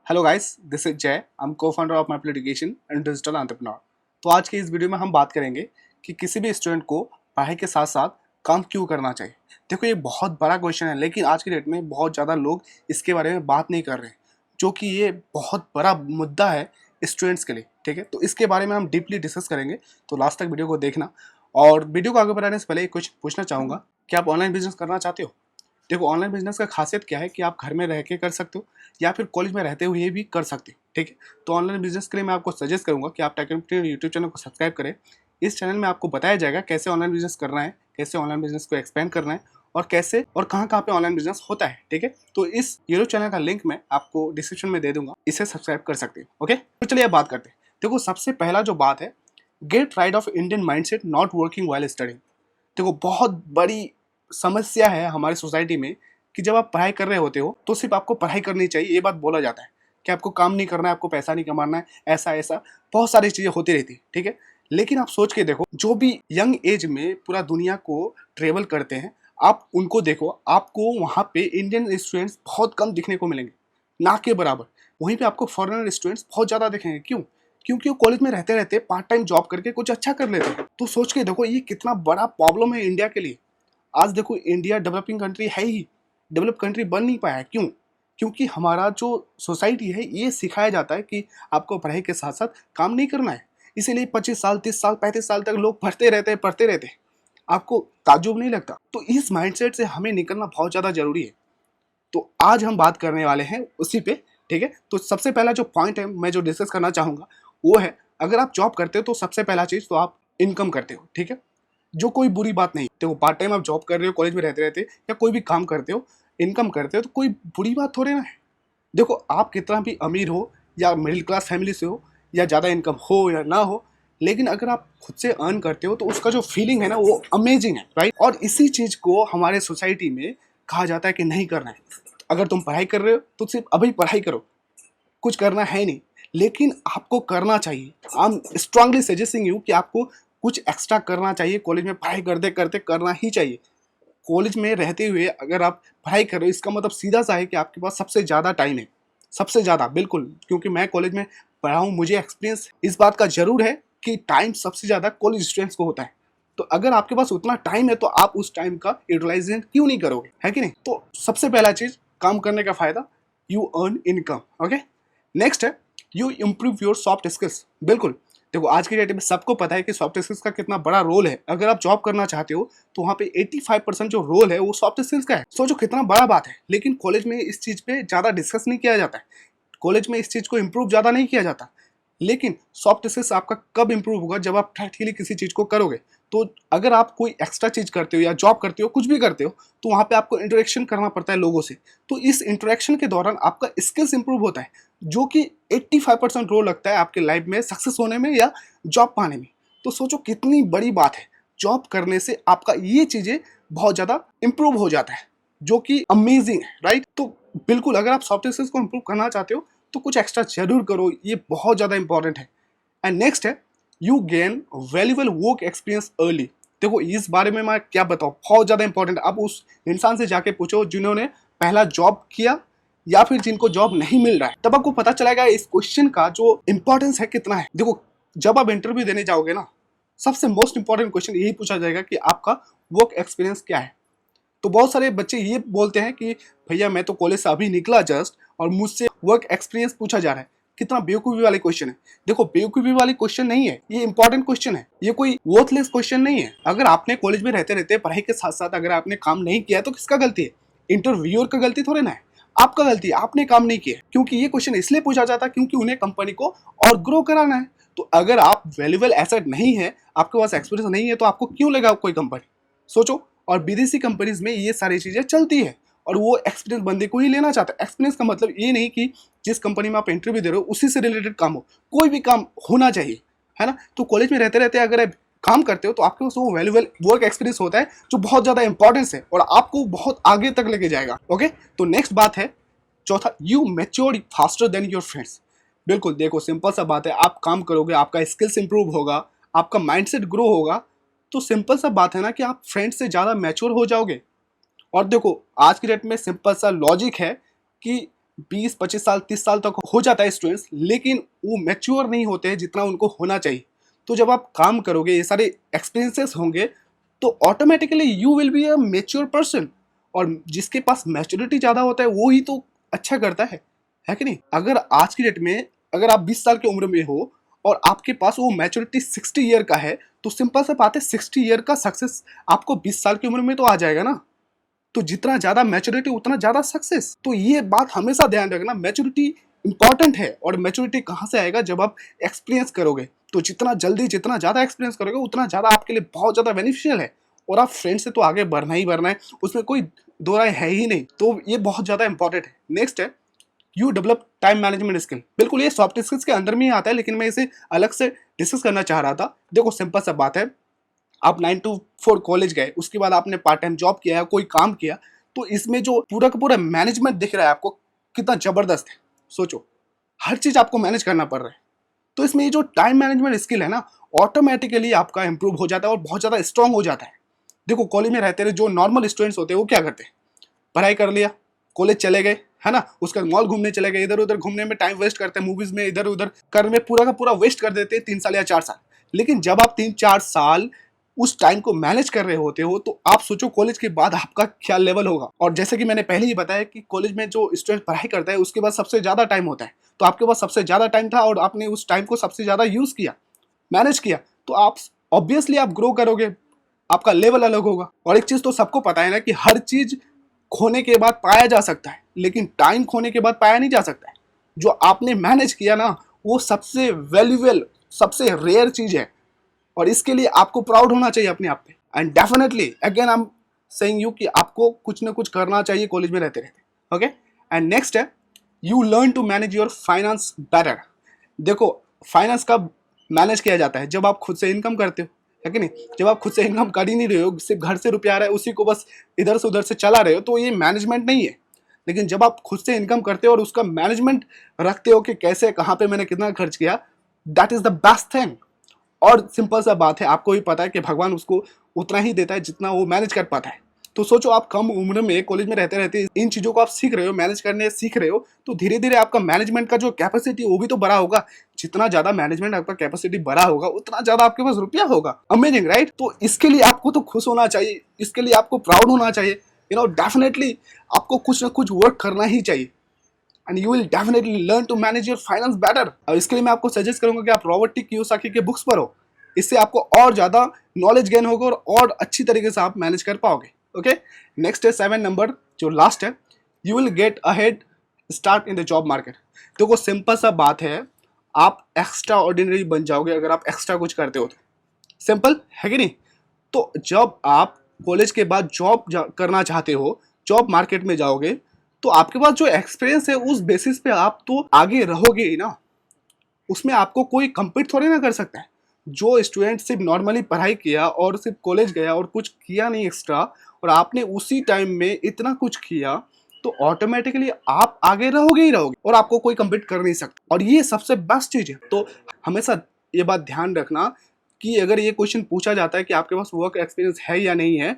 Hello guys, this is Jay. I am co-founder of my education and digital entrepreneur. तो आज के इस video में हम बात करेंगे कि किसी भी स्टूडेंट को पढ़ाई के साथ साथ काम क्यों करना चाहिए। देखो, ये बहुत बड़ा क्वेश्चन है, लेकिन आज की डेट में बहुत ज़्यादा लोग इसके बारे में बात नहीं कर रहे हैं, जो कि ये बहुत बड़ा मुद्दा है स्टूडेंट्स के लिए। ठीक है, तो इसके बारे में हम डीपली डिस्कस करेंगे, तो लास्ट तक वीडियो को देखना। और वीडियो को आगे बढ़ाने से पहले एक क्वेश्चन पूछना चाहूँगा कि आप ऑनलाइन बिजनेस करना चाहते हो। देखो, ऑनलाइन बिजनेस का खासियत क्या है कि आप घर में रह के कर सकते हो या फिर कॉलेज में रहते हुए भी कर सकते हो। ठीक है, तो ऑनलाइन बिजनेस के लिए मैं आपको सजेस्ट करूंगा कि आप टेक यूट्यूब चैनल को सब्सक्राइब करें। इस चैनल में आपको बताया जाएगा कैसे ऑनलाइन बिजनेस करना है, कैसे ऑनलाइन बिजनेस को एक्सपेंड करना है और कैसे और कहाँ कहाँ पे ऑनलाइन बिजनेस होता है। ठीक है, तो इस यूट्यूब चैनल का लिंक मैं आपको डिस्क्रिप्शन में दे दूंगा, इसे सब्सक्राइब कर सकते हो। ओके, तो चलिए अब बात करते हैं। देखो, सबसे पहला जो बात है, get rid of Indian mindset not working while studying. देखो, बहुत बड़ी समस्या है हमारी सोसाइटी में कि जब आप पढ़ाई कर रहे होते हो तो सिर्फ आपको पढ़ाई करनी चाहिए, ये बात बोला जाता है कि आपको काम नहीं करना है, आपको पैसा नहीं कमाना है, ऐसा ऐसा बहुत सारी चीज़ें होती रहती है। ठीक है, लेकिन आप सोच के देखो, जो भी यंग एज में पूरा दुनिया को ट्रेवल करते हैं, आप उनको देखो, आपको वहाँ पे इंडियन स्टूडेंट्स बहुत कम दिखने को मिलेंगे, ना के बराबर। वहीं पे आपको फॉरेनर स्टूडेंट्स बहुत ज़्यादा दिखेंगे। क्यों? क्योंकि वो कॉलेज में रहते रहते पार्ट टाइम जॉब करके कुछ अच्छा कर लेते हैं। तो सोच के देखो, ये कितना बड़ा प्रॉब्लम है इंडिया के लिए। आज देखो, इंडिया डेवलपिंग कंट्री है ही, डेवलप कंट्री बन नहीं पाया। क्यों? क्योंकि हमारा जो सोसाइटी है, ये सिखाया जाता है कि आपको पढ़ाई के साथ साथ काम नहीं करना है। इसीलिए 25 साल, 30 साल, 35 साल तक लोग पढ़ते रहते हैं। आपको ताज्जुब नहीं लगता? तो इस माइंडसेट से हमें निकलना बहुत ज़्यादा जरूरी है। तो आज हम बात करने वाले हैं उसी पे। ठीक है, तो सबसे पहला जो पॉइंट है मैं जो डिस्कस करना चाहूँगा वो है, अगर आप जॉब करते हो तो सबसे पहला चीज़ तो आप इनकम करते हो। ठीक है, जो कोई बुरी बात नहीं। देखो, पार्ट टाइम आप जॉब कर रहे हो, कॉलेज में रहते रहते या कोई भी काम करते हो, इनकम करते हो, तो कोई बुरी बात थोड़ी ना है। देखो, आप कितना भी अमीर हो या मिडिल क्लास फैमिली से हो या ज़्यादा इनकम हो या ना हो, लेकिन अगर आप खुद से अर्न करते हो तो उसका जो फीलिंग है ना, वो अमेजिंग है, राइट। और इसी चीज़ को हमारे सोसाइटी में कहा जाता है कि नहीं करना है। अगर तुम पढ़ाई कर रहे हो तो सिर्फ अभी पढ़ाई करो, कुछ करना है नहीं, लेकिन आपको करना चाहिए। I am strongly suggesting you कि आपको कुछ एक्स्ट्रा करना चाहिए। कॉलेज में पढ़ाई करते करते करना ही चाहिए। कॉलेज में रहते हुए अगर आप पढ़ाई कर रहे हो, इसका मतलब सीधा सा है कि आपके पास सबसे ज़्यादा टाइम है, सबसे ज़्यादा। बिल्कुल, क्योंकि मैं कॉलेज में पढ़ा हूँ, मुझे एक्सपीरियंस इस बात का जरूर है कि टाइम सबसे ज़्यादा कॉलेज स्टूडेंट्स को होता है। तो अगर आपके पास उतना टाइम है तो आप उस टाइम का यूटिलाइजेशन क्यों नहीं करोगे, है कि नहीं। तो सबसे पहला चीज़, काम करने का फायदा, you earn income. Okay, next है, you improve your soft skills. बिल्कुल, देखो, आज की डेट में सबको पता है कि सॉफ्ट स्किल्स का कितना बड़ा रोल है। अगर आप जॉब करना चाहते हो तो वहाँ पे 85% जो रोल है वो सॉफ्ट स्किल्स का है। सोचो कितना बड़ा बात है, लेकिन कॉलेज में इस चीज़ पे ज़्यादा डिस्कस नहीं किया जाता है। कॉलेज में इस चीज़ को इम्प्रूव ज़्यादा नहीं किया जाता। लेकिन सॉफ्ट स्किल्स आपका कब इंप्रूव होगा? जब आप प्रैक्टिकली किसी चीज़ को करोगे। तो अगर आप कोई एक्स्ट्रा चीज़ करते हो या जॉब करते हो, कुछ भी करते हो, तो वहाँ पे आपको इंटरेक्शन करना पड़ता है लोगों से। तो इस इंटरेक्शन के दौरान आपका स्किल्स इंप्रूव होता है, जो कि 85% रोल लगता है आपके लाइफ में सक्सेस होने में या जॉब पाने में। तो सोचो कितनी बड़ी बात है। जॉब करने से आपका ये चीज़ें बहुत ज़्यादा इंप्रूव हो जाता है, जो कि अमेजिंग है, राइट। तो बिल्कुल, अगर आप सॉफ्ट स्किल्स को इंप्रूव करना चाहते हो तो कुछ एक्स्ट्रा जरूर करो, ये बहुत ज़्यादा इंपॉर्टेंट है। एंड नेक्स्ट है, you gain valuable work experience early. देखो, इस बारे में मैं क्या बताऊँ, बहुत ज़्यादा इंपॉर्टेंट है। अब उस इंसान से जाके पूछो जिन्होंने पहला जॉब किया या फिर जिनको जॉब नहीं मिल रहा है, तब आपको पता चलेगा इस क्वेश्चन का जो इंपॉर्टेंस है कितना है। देखो, जब आप इंटरव्यू देने जाओगे ना, सबसे मोस्ट इंपॉर्टेंट क्वेश्चन यही पूछा जाएगा कि आपका वर्क एक्सपीरियंस क्या है। तो बहुत सारे बच्चे ये बोलते हैं कि भैया मैं तो कॉलेज से अभी निकला जस्ट और मुझसे वर्क एक्सपीरियंस पूछा जा रहा है। कितना बेवकूफ़ी वाली क्वेश्चन है। देखो, बेवकूफ़ी वाली क्वेश्चन नहीं है, ये इंपॉर्टेंट क्वेश्चन है, ये कोई वर्थलेस क्वेश्चन नहीं है। अगर आपने कॉलेज में रहते रहते पढ़ाई के साथ साथ अगर आपने काम नहीं किया तो किसका गलती है? इंटरव्यूअर का गलती थोड़े ना है, आपका गलती है, आपने काम नहीं किया। क्योंकि ये क्वेश्चन इसलिए पूछा जाता है क्योंकि उन्हें कंपनी को और ग्रो कराना है। तो अगर आप वैल्यूएबल एसेट नहीं है, आपके पास एक्सपीरियंस नहीं है, तो आपको क्यों लेगा कोई कंपनी? सोचो। और विदेशी कंपनीज में ये सारी चीज़ें चलती है और वो एक्सपीरियंस बंदे को ही लेना चाहता है। एक्सपीरियंस का मतलब ये नहीं कि जिस कंपनी में आप इंटरव्यू दे रहे हो उसी से रिलेटेड काम हो, कोई भी काम होना चाहिए, है ना। तो कॉलेज में रहते रहते अगर आप काम करते हो तो आपके पास वो वैल्यूएबल वर्क एक्सपीरियंस होता है, जो बहुत ज़्यादा इंपॉर्टेंस है और आपको बहुत आगे तक लेके जाएगा। ओके, तो नेक्स्ट बात है, चौथा, you mature faster than your friends. बिल्कुल, देखो, सिंपल सा बात है, आप काम करोगे, आपका स्किल्स इंप्रूव होगा, आपका माइंडसेट ग्रो होगा, तो सिंपल सा बात है ना कि आप फ्रेंड से ज़्यादा मैच्योर हो जाओगे। और देखो, आज की डेट में सिंपल सा लॉजिक है कि 20-25 साल 30 साल तक हो जाता है स्टूडेंट्स, लेकिन वो मैच्योर नहीं होते हैं जितना उनको होना चाहिए। तो जब आप काम करोगे, ये सारे एक्सपीरियंसेस होंगे, तो automatically you will be a mature person. और जिसके पास मैच्योरिटी ज़्यादा होता है वो ही तो अच्छा करता है कि नहीं? अगर आज की डेट में अगर आप 20 साल की उम्र में हो और आपके पास वो मैच्योरिटी 60 ईयर का है, तो सिंपल सा बात है 60 ईयर का सक्सेस आपको 20 साल की उम्र में तो आ जाएगा ना। तो जितना ज़्यादा मैच्योरिटी उतना ज़्यादा सक्सेस। तो ये बात हमेशा ध्यान रखना, मैच्योरिटी इंपॉर्टेंट है। और मैच्योरिटी कहाँ से आएगा? जब आप एक्सपीरियंस करोगे। तो जितना जल्दी जितना ज़्यादा एक्सपीरियंस करोगे उतना ज़्यादा आपके लिए बहुत ज़्यादा बेनिफिशियल है। और आप फ्रेंड से तो आगे बढ़ना ही बढ़ना है, उसमें कोई दो राय है ही नहीं। तो ये बहुत ज़्यादा इंपॉर्टेंट है। नेक्स्ट है you develop time management skill. बिल्कुल ये सॉफ्ट स्किल्स के अंदर में ही आता है, लेकिन मैं इसे अलग से डिस्कस करना चाह रहा था। देखो सिंपल सा बात है, आप 9 to 4 कॉलेज गए, उसके बाद आपने पार्ट टाइम जॉब किया, कोई काम किया, तो इसमें जो पूरा का पूरा मैनेजमेंट दिख रहा है आपको कितना जबरदस्त है। सोचो, हर चीज आपको मैनेज करना पड़ रहा है। तो इसमें ये जो टाइम मैनेजमेंट स्किल है ना, ऑटोमेटिकली आपका इंप्रूव हो जाता है और बहुत ज्यादा स्ट्रांग हो जाता है। देखो कॉलेज में रहते रहे जो नॉर्मल स्टूडेंट्स होते हैं वो क्या करते हैं? पढ़ाई कर लिया, कॉलेज चले गए, है ना, उसके बाद मॉल घूमने चले गए, इधर उधर घूमने में टाइम वेस्ट करते हैं, मूवीज में इधर उधर करने में पूरा का पूरा वेस्ट कर देते हैं 3 साल या 4 साल। लेकिन जब आप 3-4 साल उस टाइम को मैनेज कर रहे होते हो, तो आप सोचो कॉलेज के बाद आपका क्या लेवल होगा। और जैसे कि मैंने पहले ही बताया कि कॉलेज में जो स्टूडेंट पढ़ाई करता है उसके पास सबसे ज्यादा टाइम होता है। तो आपके पास सबसे ज्यादा टाइम था और आपने उस टाइम को सबसे ज्यादा यूज किया, मैनेज किया, तो आप ऑब्वियसली आप ग्रो करोगे, आपका लेवल अलग होगा। और एक चीज तो सबको पता है ना कि हर चीज खोने के बाद पाया जा सकता है, लेकिन टाइम खोने के बाद पाया नहीं जा सकता है। जो आपने मैनेज किया ना, वो सबसे वैल्यूएबल, सबसे रेयर चीज है। और इसके लिए आपको प्राउड होना चाहिए अपने आप पे। And definitely again I am saying you कि आपको कुछ ना कुछ करना चाहिए कॉलेज में रहते रहते। ओके, एंड नेक्स्ट है you learn to manage your finance better. देखो फाइनेंस कब मैनेज किया जाता है? जब आप खुद से इनकम करते हो, है कि नहीं? जब आप खुद से इनकम कर ही नहीं रहे हो, सिर्फ घर से रुपया आ रहा है, उसी को बस इधर से उधर से चला रहे हो, तो ये मैनेजमेंट नहीं है। लेकिन जब आप खुद से इनकम करते हो और उसका मैनेजमेंट रखते हो कि कैसे कहाँ पे मैंने कितना खर्च किया, that is the best thing. और सिंपल सा बात है, आपको भी पता है कि भगवान उसको उतना ही देता है जितना वो मैनेज कर पाता है। तो सोचो आप कम उम्र में कॉलेज में रहते रहते इन चीज़ों को आप सीख रहे हो, मैनेज करने सीख रहे हो, तो धीरे धीरे आपका मैनेजमेंट का जो कैपेसिटी वो भी तो बड़ा होगा। जितना ज़्यादा मैनेजमेंट आपका कैपेसिटी बड़ा होगा उतना ज़्यादा आपके पास रुपया होगा। Amazing right? तो इसके लिए आपको तो खुश होना चाहिए, इसके लिए आपको प्राउड होना चाहिए। डेफिनेटली आपको कुछ ना कुछ वर्क करना ही चाहिए and you will definitely learn to manage your finance better. और इसके लिए मैं आपको सजेस्ट करूंगा कि आप रॉबर्ट टी कियोसाकी के बुक्स पढ़ो। इससे आपको और ज़्यादा नॉलेज गेन होगा और अच्छी तरीके से आप मैनेज कर पाओगे। ओके, नेक्स्ट है 7 नंबर, जो लास्ट है, you will get ahead start in the job market. देखो सिंपल सा बात है, आप एक्स्ट्रा ऑर्डिनरी बन जाओगे अगर आप एक्स्ट्रा कुछ करते हो तो। सिंपल है कि नहीं? तो जब आप कॉलेज के बाद जॉब करना चाहते हो, जॉब मार्केट में जाओगे, तो आपके पास जो एक्सपीरियंस है उस बेसिस पे आप तो आगे रहोगे ही ना। उसमें आपको कोई कम्पीट थोड़ी ना कर सकता है। जो स्टूडेंट सिर्फ नॉर्मली पढ़ाई किया और सिर्फ कॉलेज गया और कुछ किया नहीं एक्स्ट्रा, और आपने उसी टाइम में इतना कुछ किया, तो ऑटोमेटिकली आप आगे रहोगे ही रहोगे और आपको कोई कम्पीट कर नहीं सकता। और ये सबसे बेस्ट चीज़ है। तो हमेशा ये बात ध्यान रखना कि अगर ये क्वेश्चन पूछा जाता है कि आपके पास वर्क एक्सपीरियंस है या नहीं है,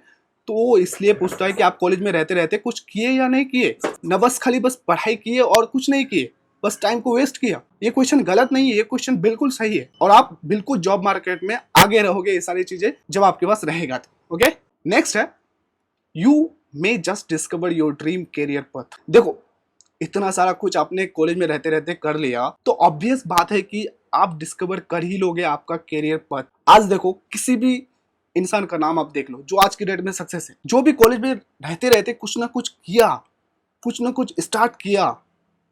तो वो इसलिए पूछता है कि आप कॉलेज में रहते रहते कुछ किए या नहीं किए, न बस खाली बस पढ़ाई किए और कुछ नहीं किए, बस टाइम को वेस्ट किया। ये क्वेश्चन गलत नहीं है, ये क्वेश्चन बिल्कुल सही है और आप बिल्कुल जॉब मार्केट में आगे रहोगे ये सारी चीजें जब आपके पास रहेगा तो। ओके, नेक्स्ट है you may just discover your dream career path. देखो इतना सारा कुछ आपने कॉलेज में रहते रहते कर लिया, तो ऑब्वियस बात है कि आप डिस्कवर कर ही लोगे आपका कैरियर पथ। आज देखो किसी भी इंसान का नाम आप देख लो जो आज की डेट में सक्सेस है, जो भी कॉलेज में रहते रहते कुछ ना कुछ किया, कुछ ना कुछ स्टार्ट किया,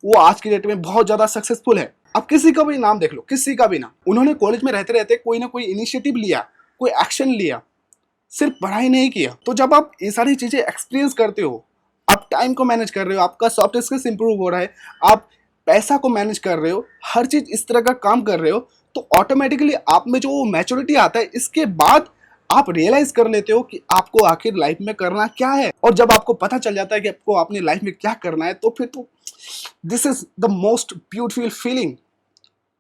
वो आज की डेट में बहुत ज्यादा सक्सेसफुल है। अब किसी का भी नाम देख लो, किसी का भी नाम, उन्होंने कॉलेज में रहते रहते कोई ना कोई इनिशिएटिव लिया, कोई एक्शन लिया, सिर्फ पढ़ाई नहीं किया। तो जब आप ये सारी चीजें एक्सपीरियंस करते हो, आप टाइम को मैनेज कर रहे हो, आपका सॉफ्ट स्किल्स इंप्रूव हो रहा है, आप पैसा को मैनेज कर रहे हो, हर चीज इस तरह का काम कर रहे हो, तो ऑटोमेटिकली आप में जो मैच्योरिटी आता है, इसके बाद आप रियलाइज कर लेते हो कि आपको आखिर लाइफ में करना क्या है। और जब आपको पता चल जाता है कि आपको अपनी लाइफ में क्या करना है, तो फिर तो this is the most beautiful feeling.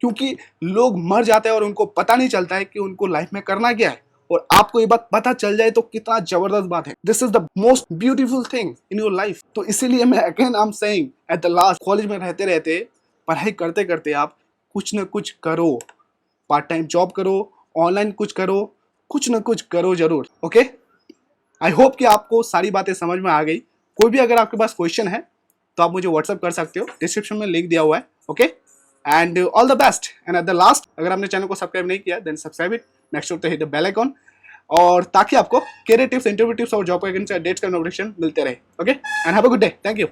क्योंकि लोग मर जाते हैं और उनको पता नहीं चलता है कि उनको लाइफ में करना क्या है, और आपको ये बात पता चल जाए तो कितना जबरदस्त बात है। This is the most beautiful thing in your life. तो इसीलिए मैं again I am saying at the last, college में रहते रहते, पढ़ाई करते करते आप कुछ न कुछ करो, पार्ट टाइम जॉब करो, ऑनलाइन कुछ करो, कुछ न कुछ करो जरूर। ओके, आई होप कि आपको सारी बातें समझ में आ गई। कोई भी अगर आपके पास क्वेश्चन है तो आप मुझे व्हाट्सअप कर सकते हो, डिस्क्रिप्शन में लिंक दिया हुआ है। Okay, and all the best. And at the last, अगर आपने चैनल को सब्सक्राइब नहीं किया then subscribe it, next to hit the bell icon, और ताकि आपको कैरियर टिप्स, इंटरव्यू टिप्स और जॉब वैकेंसी अपडेट्स का नोटिफिकेशन मिलते रहे। Okay, and have a good day. Thank you.